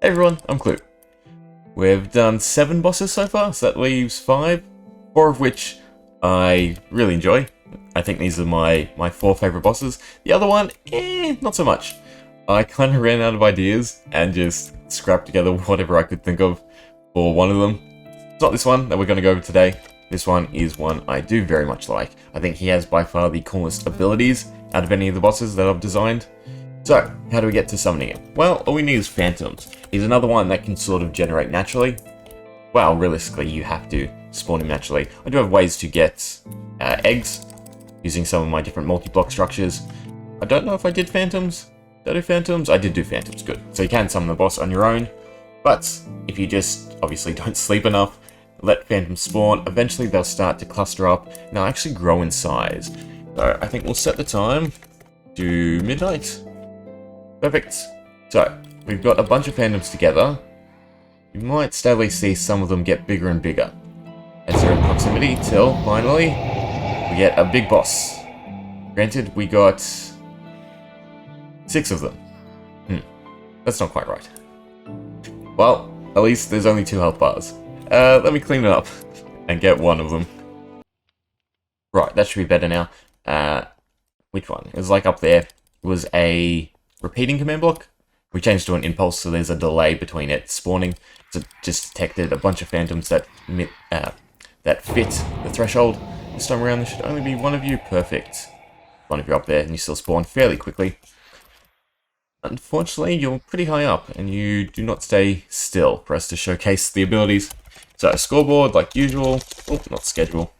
Hey everyone, I'm Klloo. We've done 7 bosses so far, so that leaves 5, 4 of which I really enjoy. I think these are my 4 favourite bosses. The other one, not so much. I kind of ran out of ideas and just scrapped together whatever I could think of for one of them. It's not this one that we're going to go over today. This one is one I do very much like. I think he has by far the coolest abilities out of any of the bosses that I've designed. So, how do we get to summoning him? Well, all we need is phantoms. He's another one that can sort of generate naturally. Well, realistically, you have to spawn him naturally. I do have ways to get eggs using some of my different multi-block structures. I don't know if I did phantoms. Did I do phantoms? I did do phantoms, good. So you can summon the boss on your own, but if you just obviously don't sleep enough, let phantoms spawn, eventually they'll start to cluster up and they'll actually grow in size. So I think we'll set the time to midnight. Perfect. So, we've got a bunch of phantoms together. You might steadily see some of them get bigger and bigger as they're in proximity till, finally, we get a big boss. Granted, we got 6 of them. That's not quite right. Well, at least there's only 2 health bars. Let me clean it up and get one of them. Right, that should be better now. Which one? It was like up there. It was a repeating command block. We changed to an impulse, so there's a delay between it spawning. So it just detected a bunch of phantoms that fit the threshold. This time around, there should only be one of you. Perfect. One of you up there, and you still spawn fairly quickly. Unfortunately, you're pretty high up, and you do not stay still for us to showcase the abilities. So, scoreboard, like usual. Oh, not schedule.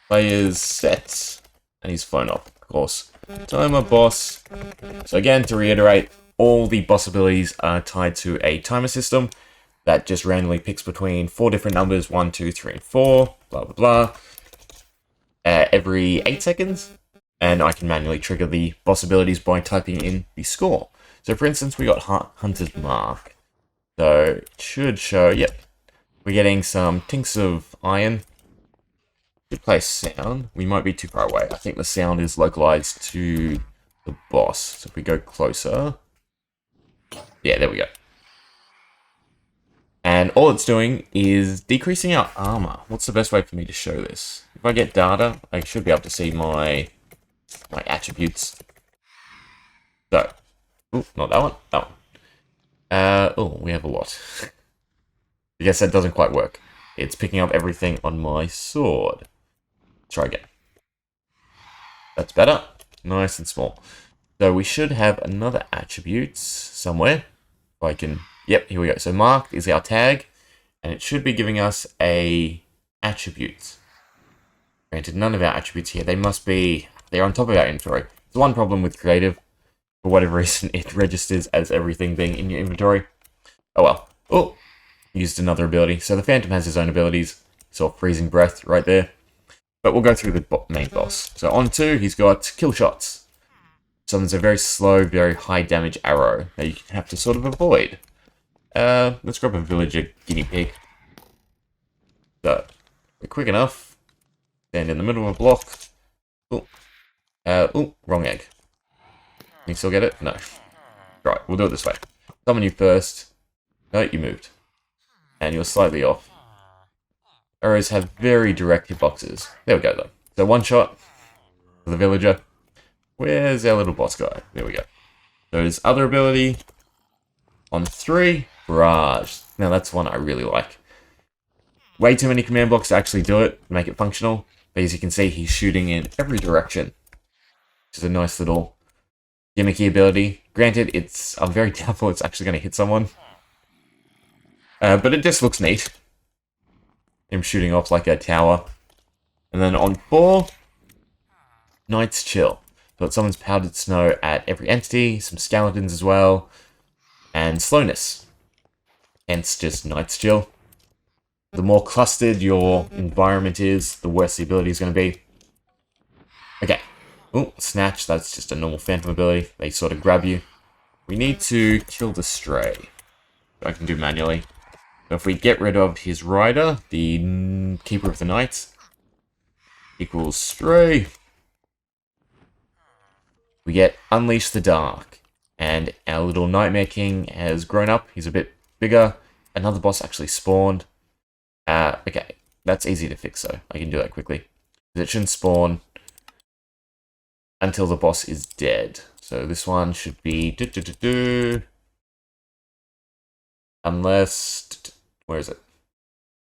Players set. And he's flown up, of course. Timer, boss. So again, to reiterate, all the boss abilities are tied to a timer system that just randomly picks between 4 different numbers, 1, 2, 3, and 4, blah, blah, blah, every 8 seconds. And I can manually trigger the boss abilities by typing in the score. So for instance, we got Hunter's Mark. So it should show, yep, we're getting some tinks of iron. Should play sound. We might be too far away. I think the sound is localized to the boss. So if we go closer, yeah, there we go. And all it's doing is decreasing our armor. What's the best way for me to show this? If I get data, I should be able to see my attributes. So, ooh, not that one. That one. Oh, we have a lot. I guess that doesn't quite work. It's picking up everything on my sword. Try again. That's better. Nice and small. So we should have another attribute somewhere. If I can... Yep, here we go. So marked is our tag, and it should be giving us a attribute. Granted, none of our attributes here. They must be... They're on top of our inventory. There's one problem with creative. For whatever reason, it registers as everything being in your inventory. Oh well. Oh! Used another ability. So the Phantom has his own abilities. Saw Freezing Breath right there. But we'll go through the main boss. So on 2, he's got kill shots. Summons a very slow, very high damage arrow that you have to sort of avoid. Let's grab a villager guinea pig. So, we're quick enough. Stand in the middle of a block. Oh, wrong egg. Can you still get it? No. Right, we'll do it this way. Summon you first. No, you moved. And you're slightly off. Arrows have very direct hitboxes. There we go, though. So one shot for the villager. Where's our little boss guy? There we go. So his other ability on 3, barrage. Now that's one I really like. Way too many command blocks to actually do it, make it functional. But as you can see, he's shooting in every direction. Which is a nice little gimmicky ability. Granted, I'm very doubtful it's actually going to hit someone. But it just looks neat. Him shooting off like a tower. And then on 4, Night's Chill. So it summons powdered snow at every entity, some skeletons as well, and slowness. Hence just Night's Chill. The more clustered your environment is, the worse the ability is going to be. Okay. Oh, Snatch, that's just a normal Phantom ability. They sort of grab you. We need to kill the Stray. I can do manually. So if we get rid of his rider, the Keeper of the Night, equals Stray. We get Unleash the Dark. And our little Nightmare King has grown up. He's a bit bigger. Another boss actually spawned. Okay, that's easy to fix, so I can do that quickly. It shouldn't spawn until the boss is dead. So this one should be... Unless... Where is it?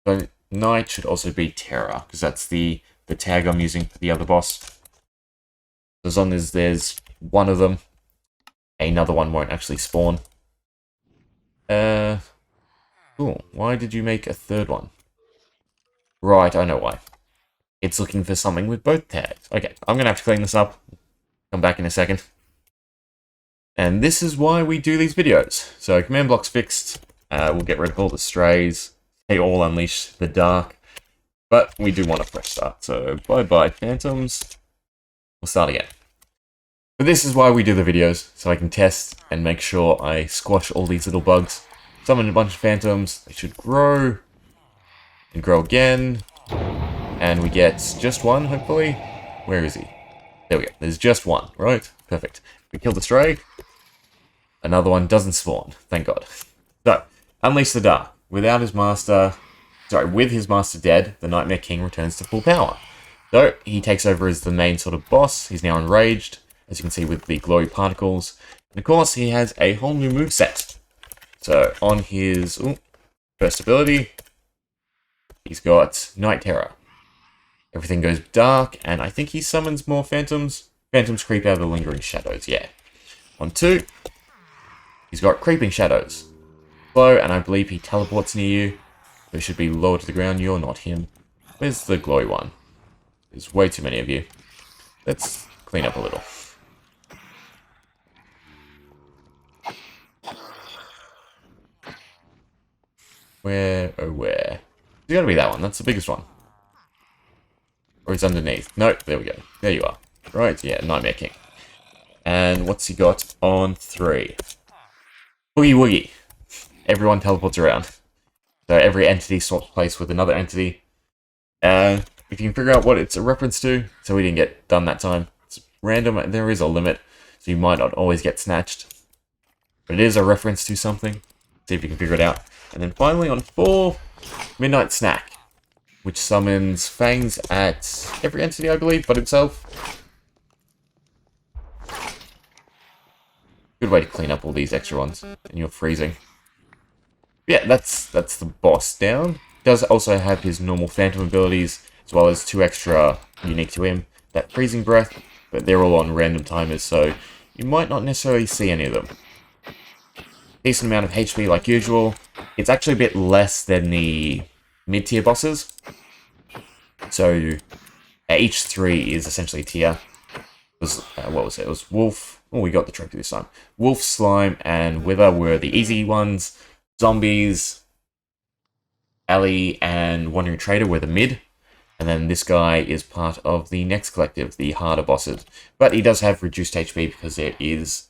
So Night should also be Terror, because that's the tag I'm using for the other boss. As long as there's one of them, another one won't actually spawn. Cool. Why did you make a third one? Right, I know why. It's looking for something with both tags. Okay, I'm going to have to clean this up. Come back in a second. And this is why we do these videos. So, command block's fixed. We'll get rid of all the strays. They all unleash the dark. But we do want a fresh start. So, bye-bye, phantoms. We'll start again. But this is why we do the videos. So I can test and make sure I squash all these little bugs. Summon a bunch of phantoms. They should grow. And grow again. And we get just one, hopefully. Where is he? There we go. There's just one, right? Perfect. We kill the stray. Another one doesn't spawn. Thank God. So, unleash the dark. Without his master... Sorry, with his master dead, the Nightmare King returns to full power. So, he takes over as the main sort of boss. He's now enraged, as you can see with the glowy particles. And of course, he has a whole new moveset. So, on his first ability, he's got Night Terror. Everything goes dark, and I think he summons more phantoms. Phantoms creep out of the lingering shadows, yeah. On 2, he's got Creeping Shadows. Klloo, and I believe he teleports near you. So he should be lower to the ground. You're not him. Where's the glowy one? There's way too many of you. Let's clean up a little. Where, oh where? It's gotta be that one. That's the biggest one. Or it's underneath. Nope, there we go. There you are. Right, yeah, Nightmare King. And what's he got on 3? Boogie Woogie. Everyone teleports around. So every entity swaps place with another entity. If you can figure out what it's a reference to, so we didn't get done that time. It's random, there is a limit, so you might not always get snatched. But it is a reference to something. See if you can figure it out. And then finally on 4, Midnight Snack, which summons fangs at every entity, I believe, but himself. Good way to clean up all these extra ones, and you're freezing. Yeah, that's the boss down. Does also have his normal phantom abilities, as well as 2 extra unique to him. That freezing breath, but they're all on random timers, so you might not necessarily see any of them. Decent amount of HP like usual. It's actually a bit less than the mid-tier bosses. So each 3 is essentially a tier. What was it? It was Wolf. Oh, we got the trophy this time. Wolf, Slime, and Wither were the easy ones. Zombies, Alley, and Wandering Trader were the mid. And then this guy is part of the next collective, the harder bosses. But he does have reduced HP because there is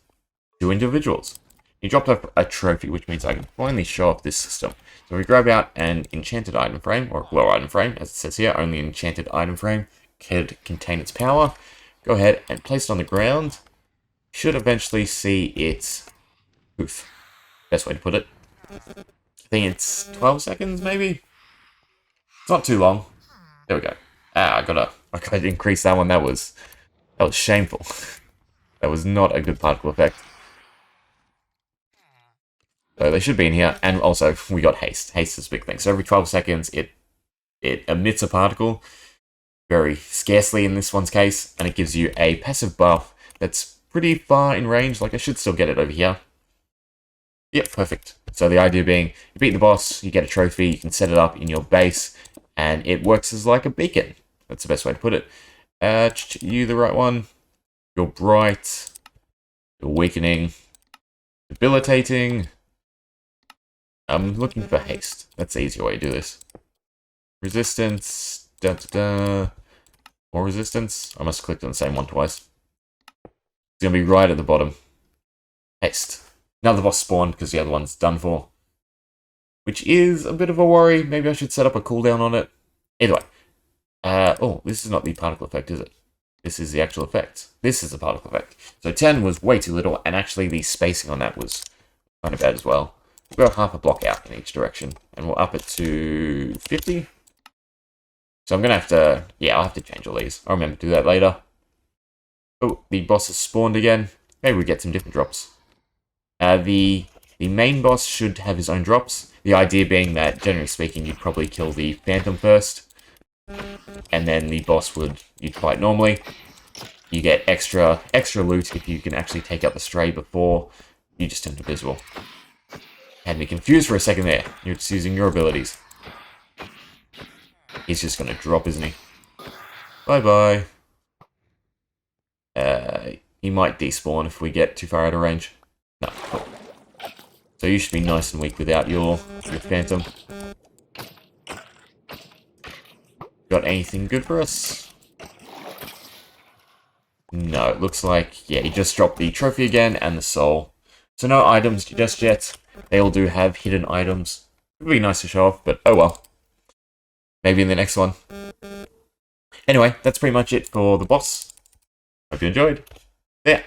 2 individuals. He dropped up a trophy, which means I can finally show off this system. So we grab out an enchanted item frame, or Klloo item frame, as it says here. Only an enchanted item frame could contain its power. Go ahead and place it on the ground. Should eventually see it poof. Best way to put it. I think it's 12 seconds, maybe? It's not too long. There we go. I gotta increase that one. That was shameful. That was not a good particle effect. So they should be in here, and also we got haste. Haste is a big thing. So every 12 seconds it emits a particle, very scarcely in this one's case, and it gives you a passive buff that's pretty far in range. Like I should still get it over here. Yep, perfect. So the idea being, you beat the boss, you get a trophy, you can set it up in your base, and it works as like a beacon. That's the best way to put it. You the right one. You're bright. You're weakening. Debilitating. I'm looking for haste. That's the easier way to do this. Resistance. More resistance. I must have clicked on the same one twice. It's going to be right at the bottom. Haste. Now the boss spawned because the other one's done for. Which is a bit of a worry. Maybe I should set up a cooldown on it. Either way. Oh, this is not the particle effect, is it? This is the actual effect. This is the particle effect. So 10 was way too little, and actually the spacing on that was kind of bad as well. We'll go half a block out in each direction, and we'll up it to 50. So I'm going to have to, yeah, I'll have to change all these. I'll remember to do that later. Oh, the boss has spawned again. Maybe we get some different drops. The main boss should have his own drops. The idea being that, generally speaking, you'd probably kill the Phantom first, and then the boss you'd fight normally. You get extra loot if you can actually take out the Stray before you just turn invisible. Had me confused for a second there. You're just using your abilities. He's just going to drop, isn't he? Bye-bye. He might despawn if we get too far out of range. No, cool. So you should be nice and weak without your Phantom. Got anything good for us? No, it looks like, yeah, he just dropped the trophy again and the soul. So no items just yet. They all do have hidden items. It would be nice to show off, but oh well. Maybe in the next one. Anyway, that's pretty much it for the boss. Hope you enjoyed. Yeah.